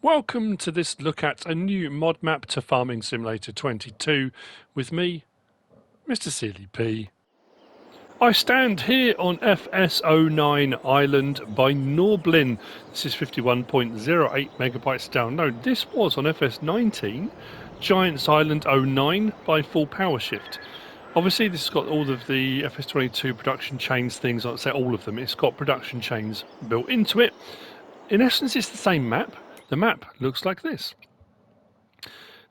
Welcome to this look at a new mod map to Farming Simulator 22 with me, MrSealyp. I stand here on FS09 Island by Norblin. This is 51.08 megabytes download. This was on FS19 Giants Island 09 by Full Power Shift. Obviously this has got all of the FS22 production chains things, I'd say all of them. It's got production chains built into it. In essence it's the same map. The map looks like this.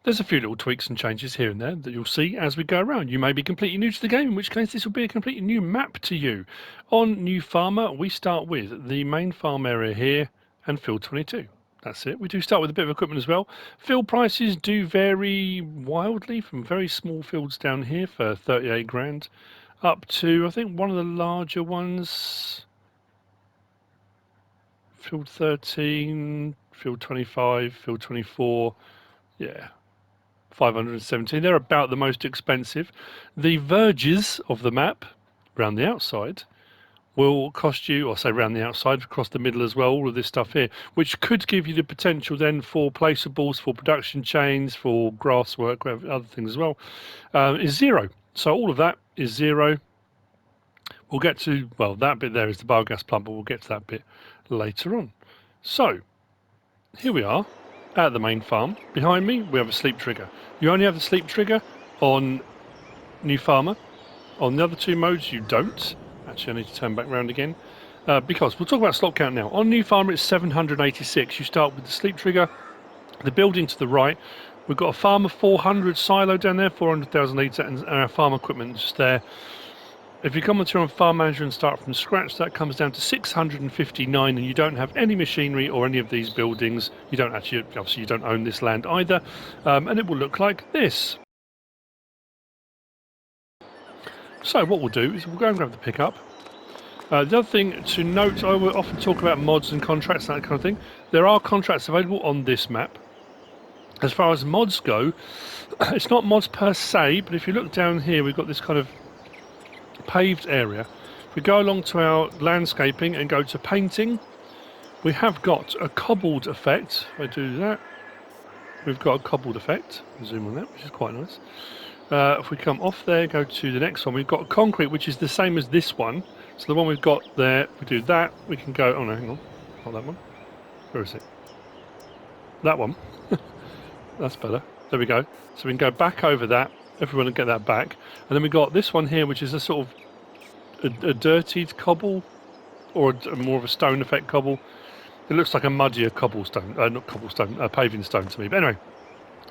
There's a few little tweaks and changes here and there that you'll see as we go around. You may be completely new to the game, in which case this will be a completely new map to you. On New Farmer, we start with the main farm area here and Field 22. That's it. We do start with a bit of equipment as well. Field prices do vary wildly from very small fields down here for 38 grand up to, I think, one of the larger ones, Field 13, Field 25, Field 24, yeah, 517. They're about the most expensive. The verges of the map, around the outside, will cost you, or say around the outside, across the middle as well, all of this stuff here, which could give you the potential then for placeables, for production chains, for grass work, other things as well, is zero. So all of that is zero. We'll get to, well, that bit there is the biogas plant, but we'll get to that bit later on. So, here we are at the main farm. Behind me, we have a sleep trigger. You only have the sleep trigger on New Farmer. On the other two modes, you don't. Actually, I need to turn back round again. Because we'll talk about slot count now. On New Farmer, it's 786. You start with the sleep trigger, the building to the right. We've got a Farmer 400 silo down there, 400,000 litre, and our farm equipment just there. If you come onto your farm manager and start from scratch, that comes down to 659, and you don't have any machinery or any of these buildings. You don't actually, obviously, you don't own this land either, and it will look like this. So what we'll do is we'll go and grab the pickup. The other thing to note, I will often talk about mods and contracts, that kind of thing. There are contracts available on this map. As far as mods go, it's not mods per se, but if you look down here, we've got this kind of paved area. If we go along to our landscaping and go to painting, we have got a cobbled effect. If I do that, we've got a cobbled effect. Zoom on that, which is quite nice. If we come off there, go to the next one, we've got concrete, which is the same as this one. So the one we've got there, we do that, we can go, oh no, hang on, not that one. Where is it? That one. That's better. There we go. So we can go back over that. Everyone will get that back. And then we've got this one here, which is a sort of a dirtied cobble, or more of a stone effect cobble. It looks like a muddier cobblestone, not cobblestone, paving stone to me. But anyway,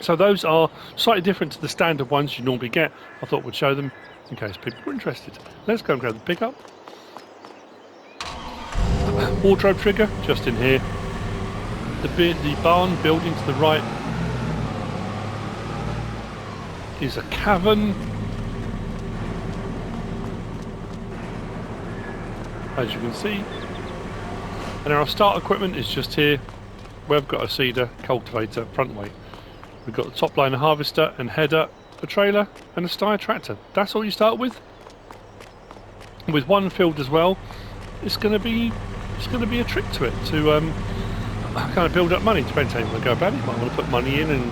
so those are slightly different to the standard ones you normally get. I thought we'd show them in case people were interested. Let's go and grab the pickup. Wardrobe trigger, just in here. The barn building to the right is a cavern, as you can see, and our start equipment is just here. We've got a seeder, cultivator, front weight. We've got the top liner harvester and header, a trailer and a Steyr tractor. That's all you start with. With one field as well, it's going to be a trick to it to kind of build up money. Depends how you want to go about it. You might want to put money in and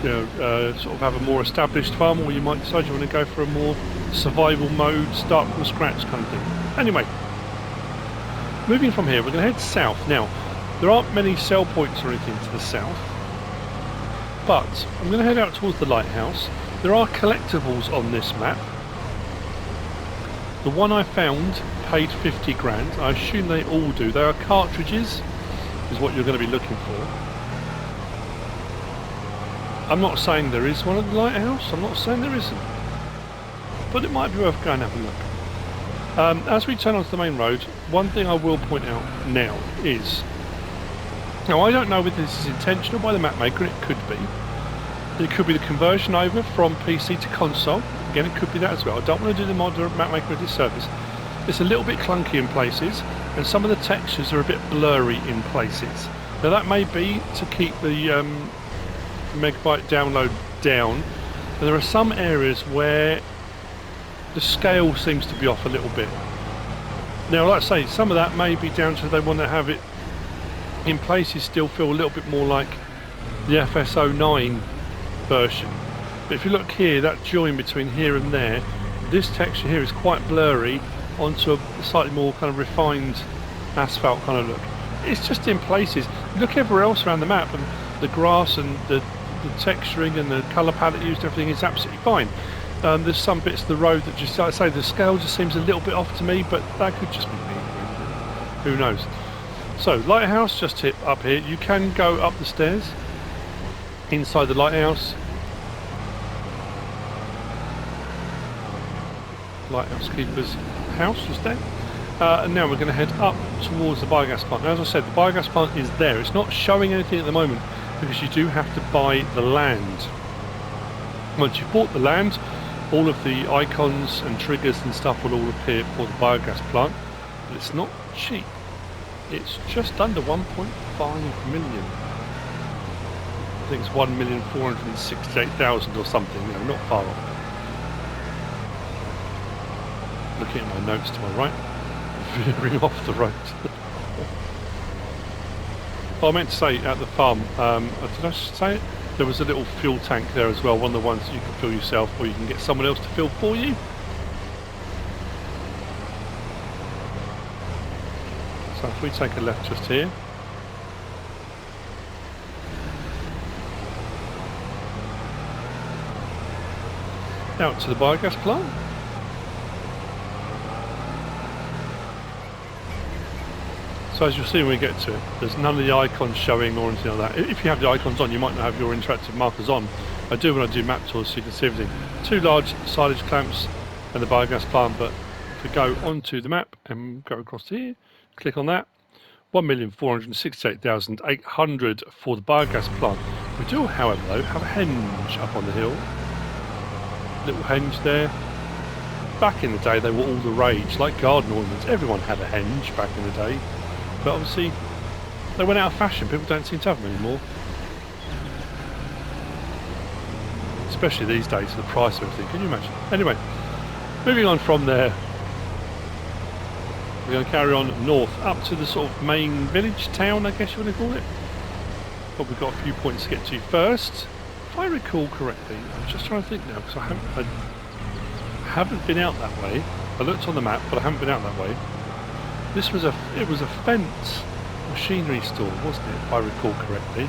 sort of have a more established farm, or you might decide you want to go for a more survival mode, start from scratch kind of thing. Anyway, moving from here, we're going to head south. Now, there aren't many sell points or anything to the south, but I'm going to head out towards the lighthouse. There are collectibles on this map. The one I found paid 50 grand. I assume they all do. They are cartridges, is what you're going to be looking for. I'm not saying there is one at the lighthouse, I'm not saying there isn't, but it might be worth going and having a look. As we turn onto the main road, one thing I will point out now is, now I don't know whether this is intentional by the map maker, it could be. It could be the conversion over from PC to console, again it could be that as well. I don't want to do the mod or map maker a disservice. It's a little bit clunky in places, and some of the textures are a bit blurry in places. Now that may be to keep the megabyte download down, and there are some areas where the scale seems to be off a little bit. Now like I say, some of that may be down to they want to have it in places still feel a little bit more like the FS09 version. But if you look here, that join between here and there, this texture here is quite blurry onto a slightly more kind of refined asphalt kind of look. It's just in places. Look everywhere else around the map, and the grass and the texturing and the colour palette used, everything is absolutely fine. There's some bits of the road that just, like I say, the scale just seems a little bit off to me, but that could just be me. Who knows? So, Lighthouse just up here. You can go up the stairs inside the Lighthouse. Lighthouse Keeper's house just there. And now we're going to head up towards the biogas plant. Now, as I said, the biogas plant is there. It's not showing anything at the moment because you do have to buy the land. Once you've bought the land, all of the icons and triggers and stuff will all appear for the biogas plant. But it's not cheap. It's just under 1.5 million. I think it's 1,468,000 or something. You know, not far off. Looking at my notes to my right, veering off the road. Oh, I meant to say at the farm, did I say it? There was a little fuel tank there as well, one of the ones that you can fill yourself or you can get someone else to fill for you. So if we take a left just here. Out to the biogas plant. So as you'll see when we get to it, there's none of the icons showing or anything like that. If you have the icons on, you might not have your interactive markers on. I do when I do map tours so you can see everything. Two large silage clamps and the biogas plant, but if we go onto the map and go across here, click on that, 1,468,800 for the biogas plant. We do, however, though, have a henge up on the hill. Little henge there. Back in the day, they were all the rage, like garden ornaments. Everyone had a henge back in the day. But obviously, they went out of fashion. People don't seem to have them anymore. Especially these days, the price of everything. Can you imagine? Anyway, moving on from there. We're going to carry on north, up to the sort of main village, town, I guess you want to call it. But we've got a few points to get to first. If I recall correctly, I'm just trying to think now, because I haven't been out that way. I looked on the map, but I haven't been out that way. It was a fence machinery store, wasn't it, if I recall correctly?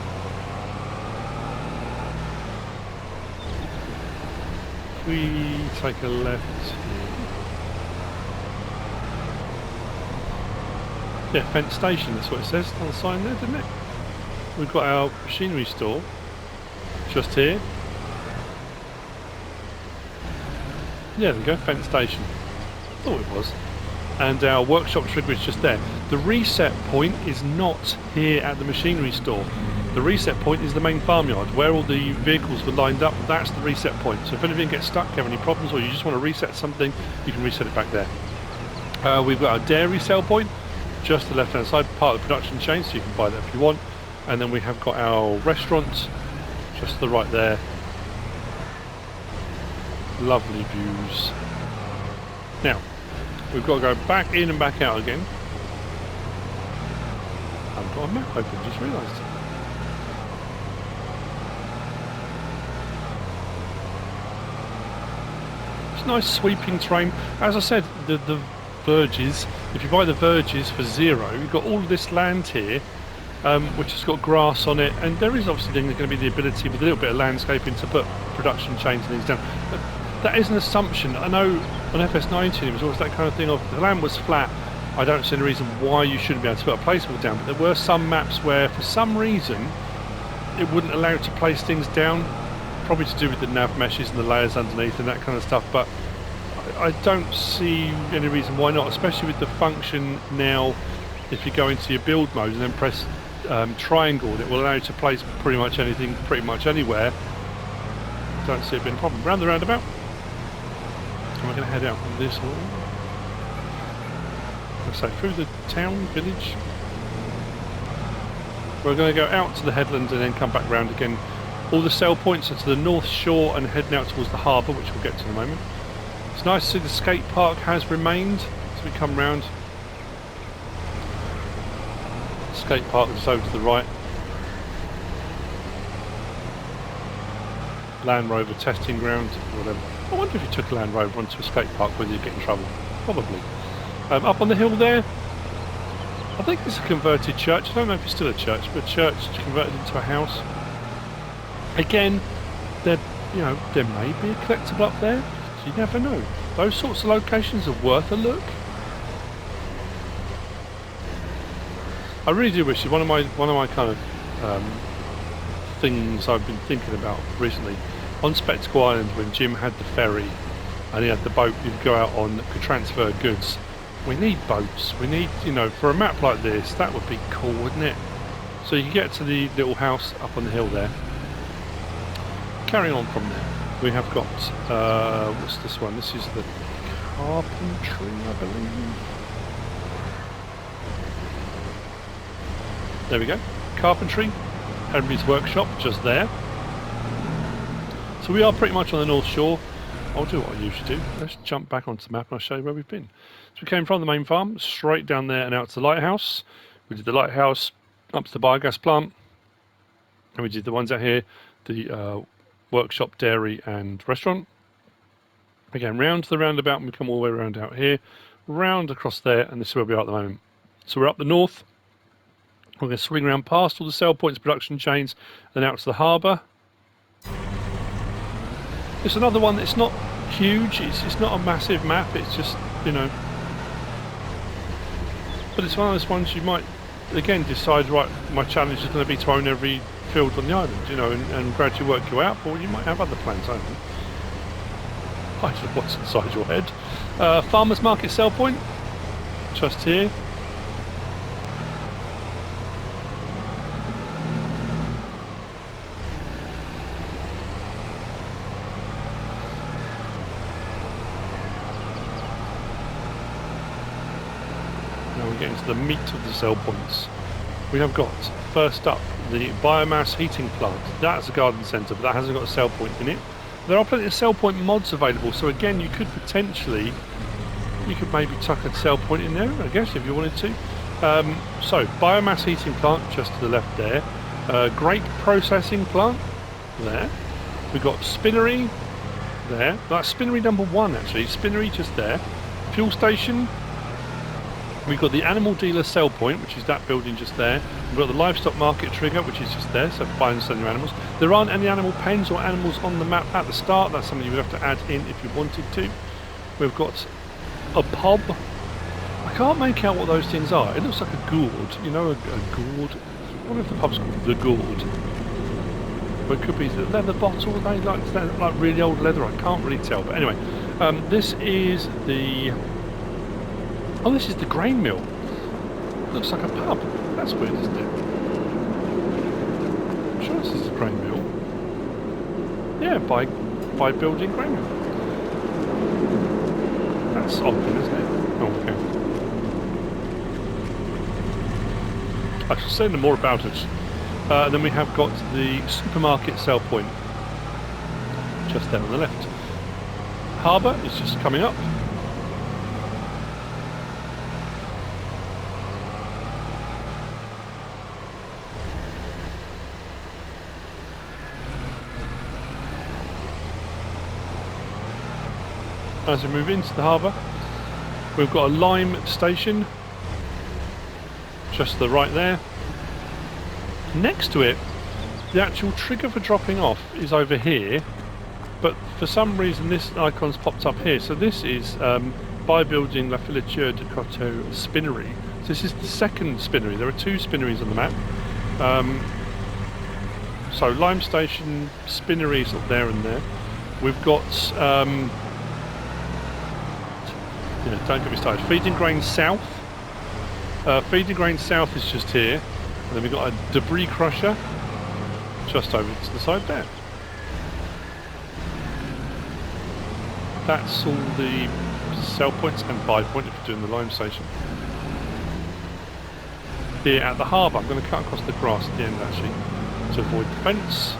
If we take a left here. Yeah, fence station, that's what it says on the sign there, didn't it? We've got our machinery store just here. Yeah, there we go, fence station. Thought it was. And our workshop trigger is just there. The reset point is not here at the machinery store. The reset point is the main farmyard where all the vehicles were lined up. That's the reset point. So if anything gets stuck, you have any problems, or you just want to reset something, you can reset it back there. We've got our dairy sell point, just the left hand side, part of the production chain, so you can buy that if you want. And then we have got our restaurant, just to the right there. Lovely views. Now, we've got to go back in and back out again. I've got a map open, just realised. It's nice sweeping terrain. As I said, the verges, if you buy the verges for €0, you've got all of this land here, which has got grass on it, and there is obviously going to be the ability with a little bit of landscaping to put production chains and things down. But that is an assumption. I know on FS19 it was always that kind of thing of the land was flat. I don't see any reason why you shouldn't be able to put a placement down, but there were some maps where for some reason it wouldn't allow you to place things down, probably to do with the nav meshes and the layers underneath and that kind of stuff, but I don't see any reason why not, especially with the function now. If you go into your build mode and then press triangle, it will allow you to place pretty much anything pretty much anywhere. I don't see it being a problem. Round the roundabout. And we're going to head out this way. So through the town, village. We're going to go out to the headland and then come back round again. All the sell points are to the north shore and heading out towards the harbour, which we'll get to in a moment. It's nice to see the skate park has remained as we come round. skate park just over to the right. Land Rover testing ground, or whatever. I wonder if you took a Land Rover onto a skate park whether you'd get in trouble. Probably. Up on the hill there, I think it's a converted church. I don't know if it's still a church, but a church converted into a house. Again, there may be a collectible up there. You never know. Those sorts of locations are worth a look. I really do wish one of my kind of things I've been thinking about recently on Spectacle Island, when Jim had the ferry and he had the boat you'd go out on that could transfer goods. We need boats. We need, for a map like this, that would be cool, wouldn't it? So you can get to the little house up on the hill there. Carrying on from there, we have got what's this one? This is the carpentry, I believe. There we go. Carpentry. Henry's workshop, just there. So we are pretty much on the North Shore. I'll do what I usually do. Let's jump back onto the map and I'll show you where we've been. So we came from the main farm, straight down there and out to the Lighthouse. We did the Lighthouse, up to the biogas plant. And we did the ones out here, the workshop, dairy and restaurant. Again, round to the roundabout and we come all the way around out here. Round across there, and this is where we are at the moment. So we're up the north. We're going to swing around past all the sell points, production chains, then out to the harbour. It's another one that's not huge, it's not a massive map, it's just, but it's one of those ones you might, again, decide, right, my challenge is going to be to own every field on the island, and gradually work you out, or you might have other plans, I don't know. I don't know what's inside your head. Farmers Market sell point, just here. Get into the meat of the sell points. We have got, first up, the biomass heating plant. That's a garden centre, but that hasn't got a sell point in it. There are plenty of sell point mods available, so again, you could maybe tuck a sell point in there, I guess, if you wanted to. So, biomass heating plant, just to the left there. Grape processing plant, there. We've got spinnery, there. That's spinnery number 1, actually. Spinnery just there. Fuel station. We've got the animal dealer sell point, which is that building just there. We've got the livestock market trigger, which is just there, so buy and sell your animals. There aren't any animal pens or animals on the map at the start. That's something you would have to add in if you wanted to. We've got a pub. I can't make out what those things are. It looks like a gourd, a gourd. I wonder if the pub's called the gourd. But it could be the leather bottle, they like really old leather. I can't really tell. But anyway, this is the... Oh, this is the grain mill. Looks like a pub. That's weird, isn't it? I'm sure this is the grain mill. Yeah, by building grain mill. That's odd, isn't it? Oh, okay. I shall say no more about it. Then we have got the supermarket sell point. Just there on the left. Harbour is just coming up. As we move into the harbour, we've got a lime station just to the right there. Next to it, the actual trigger for dropping off is over here, but for some reason this icon's popped up here. So this is by building La Filature de Coteau Spinnery. So this is the second spinnery. There are 2 spinneries on the map. So lime station, spinneries up there and there. We've got don't get me started. Feeding Grain South. Feeding Grain South is just here. And then we've got a debris crusher just over to the side there. That's all the sell points and buy point if you're doing the lime station. Here at the harbour, I'm going to cut across the grass at the end actually to avoid the fence.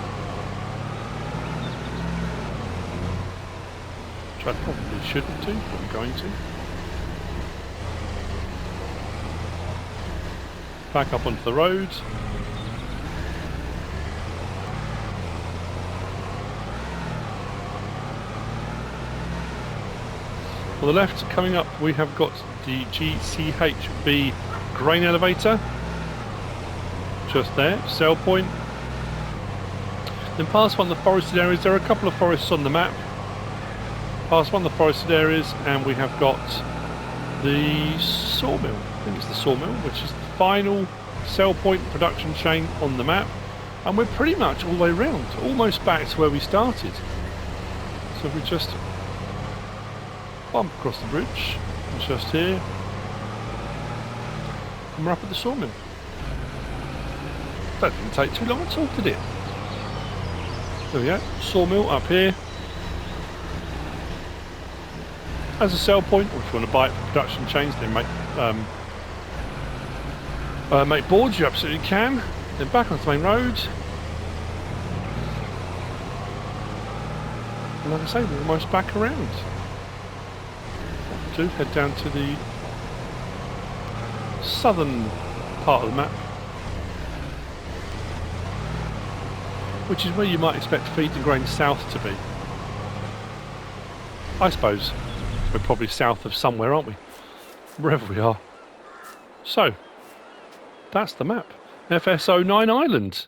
Which I probably shouldn't do, but I'm going to. back up onto the road. On the left, coming up, we have got the GCHB grain elevator. Just there, sell point. Then past one of the forested areas, there are a couple of forests on the map. Past one of the forested areas, and we have got the Sawmill. I think it's the Sawmill, which is the final sell point production chain on the map. And we're pretty much all the way around, almost back to where we started. So we just bump across the bridge, just here, and we're up at the Sawmill. That didn't take too long at all, did it? There we go, Sawmill up here. As a sell point, or if you want to buy it for production chains, they make boards, you absolutely can. Then back onto the main road. And like I say, we're almost back around. What we'll do, head down to the southern part of the map, which is where you might expect feed and grain south to be. I suppose we're probably south of somewhere, aren't we? Wherever we are. So, that's the map. FS09 Island.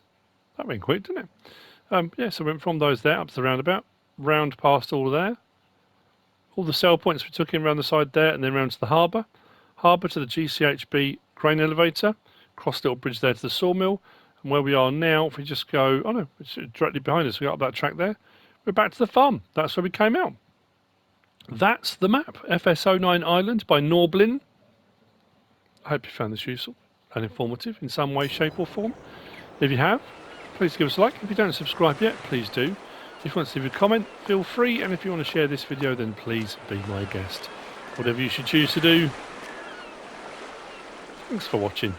That went quick, didn't it? Yeah, so we went from those there up to the roundabout, round past all there. All the sell points we took in around the side there, and then round to the harbour. Harbour to the GCHB grain elevator. Cross the little bridge there to the Sawmill. And where we are now, if we just go, oh no, it's directly behind us, we got up that track there. We're back to the farm. That's where we came out. That's the map, FS09 Island by Norblin. I hope you found this useful and informative in some way, shape or form. If you have, please give us a like. If you don't subscribe yet, please do. If you want to leave a comment, feel free. And if you want to share this video, then please be my guest. Whatever you should choose to do. Thanks for watching.